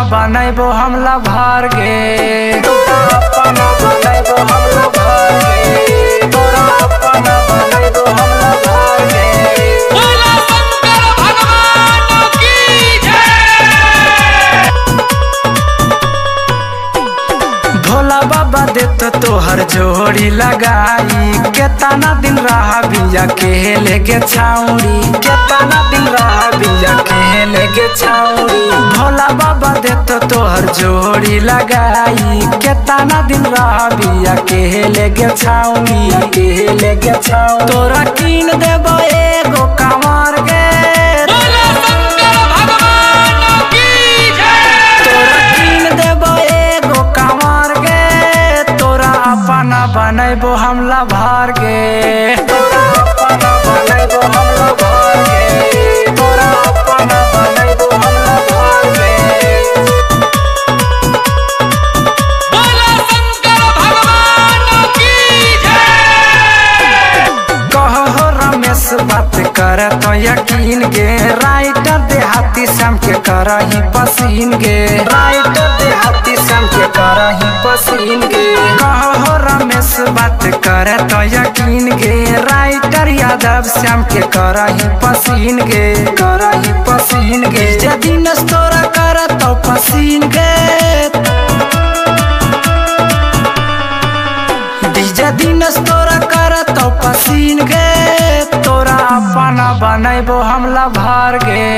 अपना बनैबो हमला भर गे, तोरा अपना बनैबो हमला भर गे, तोरा अपना बनैबो हमला भर गे। बोला शंकर भगवान की जय। भोला बाबा देत तोहर जोड़ी लगाई, केतना दिन रहा बिया केले के छाउरी, केतना दिन रहा बिया केले के छाउरी। भोला बाबा देत तोहर जोड़ी लगाई, केतना दिन रहा बिया केले के छाउरी, केले के छाउरी। तोरा कीन देबो एगो कांवर गे, बोला शंकर भगवान की जय। तोरा कीन देबो एगो कांवर गे, तोरा अपना बनैबो हमला भर गे, तोरा अपना बनैबो हमला भर गे, तोरा अपना बनैबो हमला भर गे। बोला शंकर भगवान की जय। कहो रमेश बात कर तो यकीन गे, राइटर देहाती शाम के करही पसीन गे, राइटर देहाती शाम के करही पसीन गे। कहो रमेश बात कर तो यकीन गे, राइटर यादव श्याम के करही पसीन गे, करही पसीन गे। यदि तोरा कर तो पसीन गे, डीजे दिनस तोरा कर तो पसीन गे, तोरा अपना बनैबो हमला भर गे।